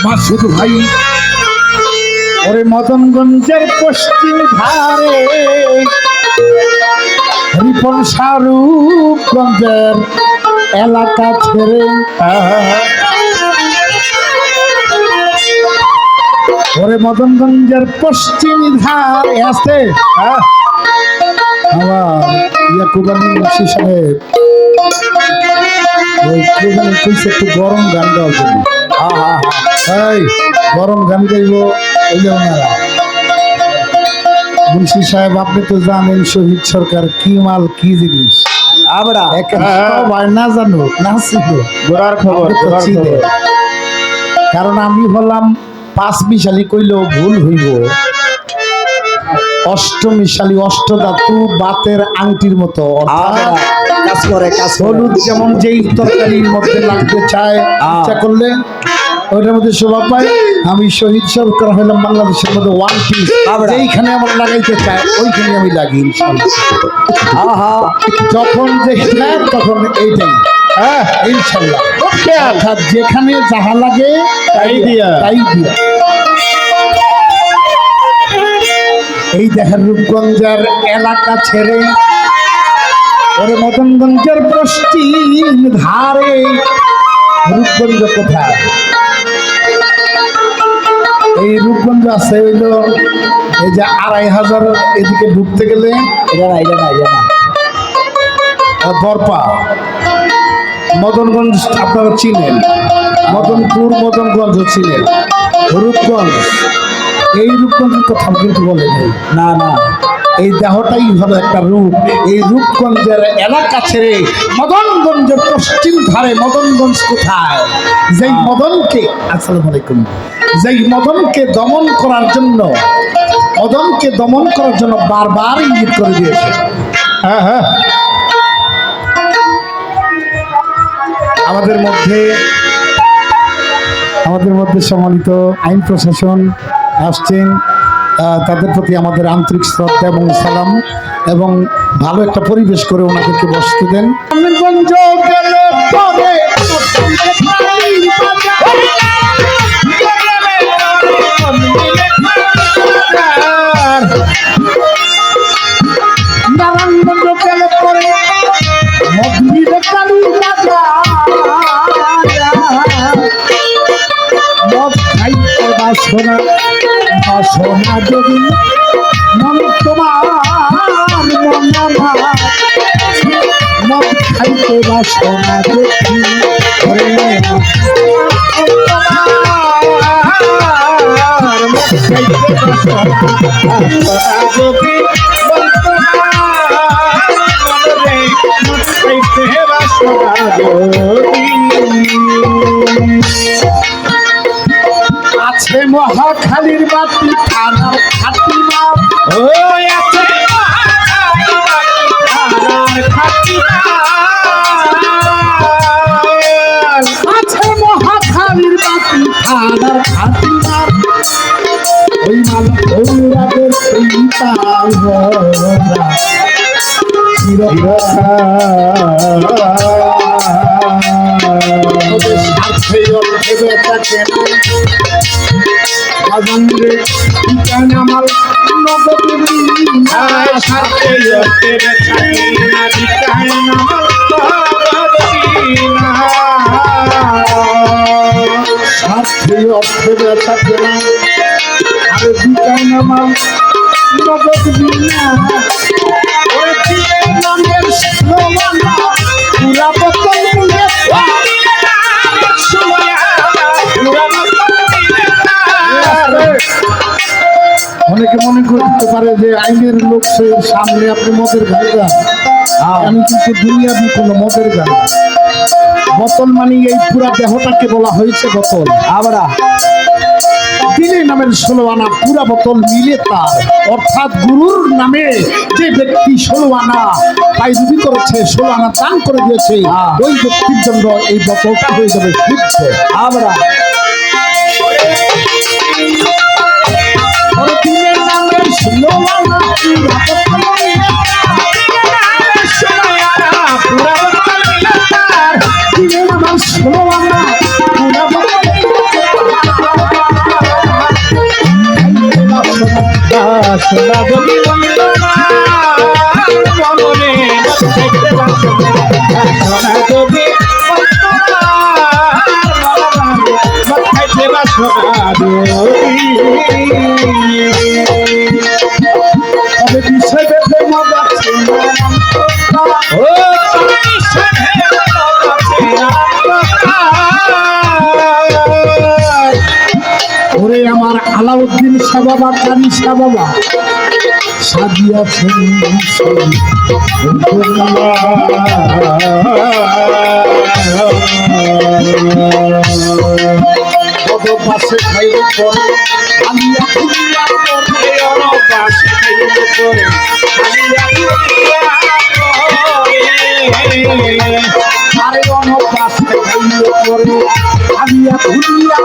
মাসুদ ভাই ওরে মদনগঞ্জের পশ্চিম ধারে রিপন শাহরুখগঞ্জের এলাকা ছেড়ে ওরে মদনগঞ্জের পশ্চিম ধারে আছে আমার ইয়াকুবানি মুন্সি সাহেব ওই প্রোগ্রামে কইছে একটু গরম গান গাওয়ার জন্য। এই গরম গান গাইব ওই যে ওনারা মুন্সি সাহেব আপনি তো জানেন শহীদ সরকার কি মাল কি জিনিস আমরা সবাই না জানো না ছিল গোড়ার খবর কারণ আমি হলাম পাঁচ মিশালি কইলেও ভুল হইব অষ্টমিশালী অষ্টধাতু বাতের আংটির মতো কাজ করে হলুদ যেমন যেই তরকারির মধ্যে লাগতে চায় ইচ্ছা করলে ওইটার মধ্যে শোভা পায়। আমি শহীদ সরকার হইলাম বাংলাদেশের মধ্যে ওয়ান পিস যেইখানে আমার লাগাইতে চায় ওইখানে আমি লাগি ইনশাল্লাহ। যখন যেখানে তখন এইটাই ইনশাল্লাহ অর্থাৎ যেখানে যাহা লাগে তাই দিয়া এই দেখেন রূপগঞ্জের এলাকা ছেড়ে ওরে মদনগঞ্জের পশ্চিম ধারে রূপগঞ্জ কোথায় এই রূপগঞ্জ আছে হইল এই যে 2500 এদিকে ঢুকতে গেলে বরপা মদনগঞ্জ আপনারা চিনেন মদনপুর মদনগঞ্জ চিনেন রূপগঞ্জ এই রূপগঞ্জের কথা কিন্তু বলে না এই দেহটাই হলো একটা রূপ এই রূপগঞ্জের এলাকা ছেড়ে মদনগঞ্জের পশ্চিম ধারে মদনগঞ্জ কোথায় যেই মদনকে আসসালামু আলাইকুম যেই মদনকে দমন করার জন্য বারবার ইঙ্গিত করে দিয়েছে। আমাদের মধ্যে সম্মানিত আইন প্রশাসন আসছেন তাদের প্রতি আমাদের আন্তরিক শ্রদ্ধা এবং সালাম এবং ভালো একটা পরিবেশ করে ওনাদেরকে বসতে দেন। সোনা যদি মন তোমার মন খাইতে বাসনা দেখি আছে মহাখালীর বাতি থানার খাতিমা আছে মহাখালীর বাতি থানার খাতিমা ওই মাল ওরাদের আমার নগদ স্বার্থে অর্থে বেচা কেনা আর বিকায় নামাল নগদ বিনা নামের পুরা বোতল অনেকে মনে করতে পারে যে আইনের লোক সামনে আপনি মদের গান গান আমি কিন্তু দুনিয়াবি কোনো মদের গান বোতল মানে এই পুরা দেহটাকে বলা হয়েছে বোতল আমরা দিলে নামের 16 আনা পুরা বোতল মিলে তার অর্থাৎ গুরুর নামে যে ব্যক্তি 16 আনা পায়রুবি করেছে 16 আনা দান করে দিয়েছে ওই ব্যক্তির জন্য এই বোতলটা হয়ে যাবে শুদ্ধ আমরা দিলেন আমার ষোলো আনা সোনা যদি মনে দেখতে পাচ্ছ সোনা যদি খাইতে পারছো তবে বিষয় দেখে মজা ওরে আমার আলাউদ্দিন শাহ বাবা কারি শাহ বাবা সাজিয়াছেন কত পাশে খাইলে পরে আলিয়া খুলিয়া পরে পাশে খাইলে পরে আরে অনপাশে খাইলে পরে আলিয়া খুলিয়া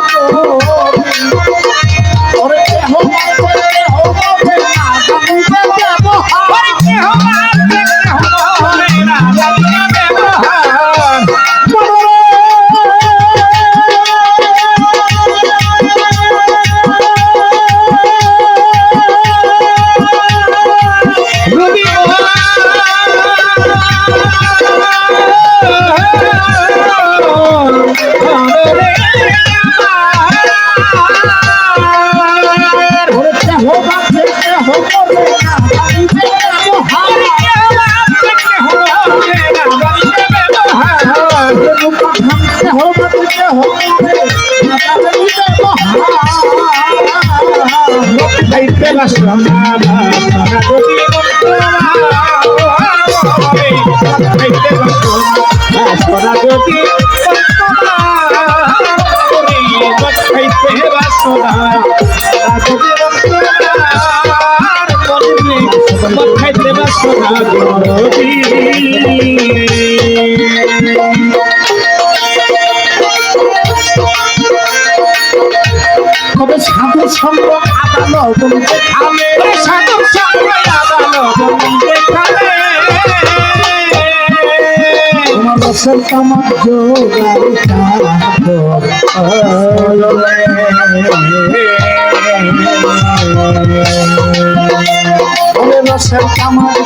পরে কেহ মারবে না জানিবে ব্যবহার কেহ মারবে না জানিবে ব্যবহার তবে সাধু সঙ্গ আদালত খালে সাধু সঙ্গ আদালত তোমার রসের কামার রসের কামার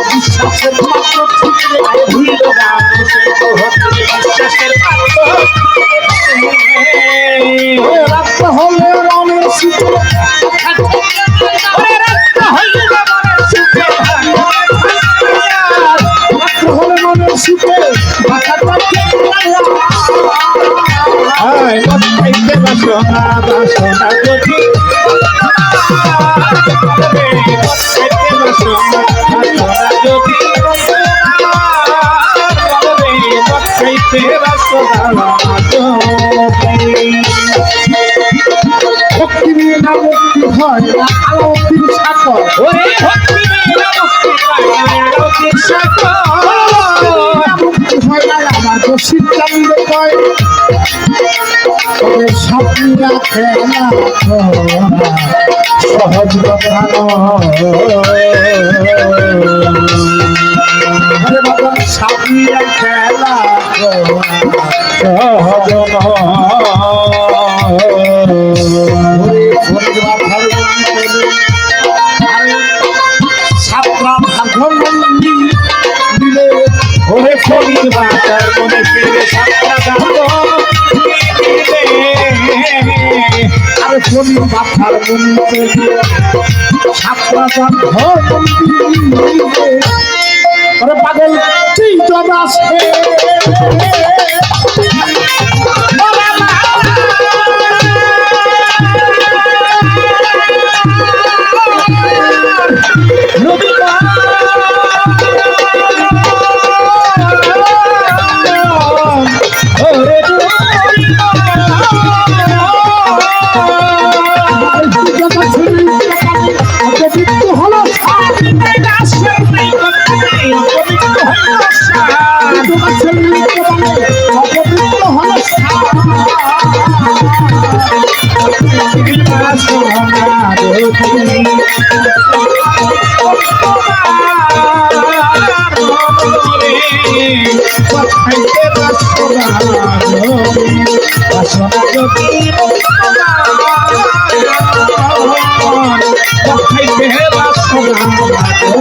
বিশ্বাসের মাত্র রাত্র হলে রমের শীতে রাত্র হলে রমের শীতে ভক্তি নিয়ে না মুক্তি হয় আলাউদ্দিন সাকর মুক্তি হয় না আমার রশিদ কান্দে কয় তবে স্বপ্নিয়া খেলা সহজ স্বপ্নিয়া খেলা সাতরা ভাগন দিলে ওরে ফরিদ বাজার মনে পেলে সাতরা আরে ফরিদ বাজার মনে পেলে সাতরা ভাগন দিলে ওরে পাগল তুই জব আসে আমার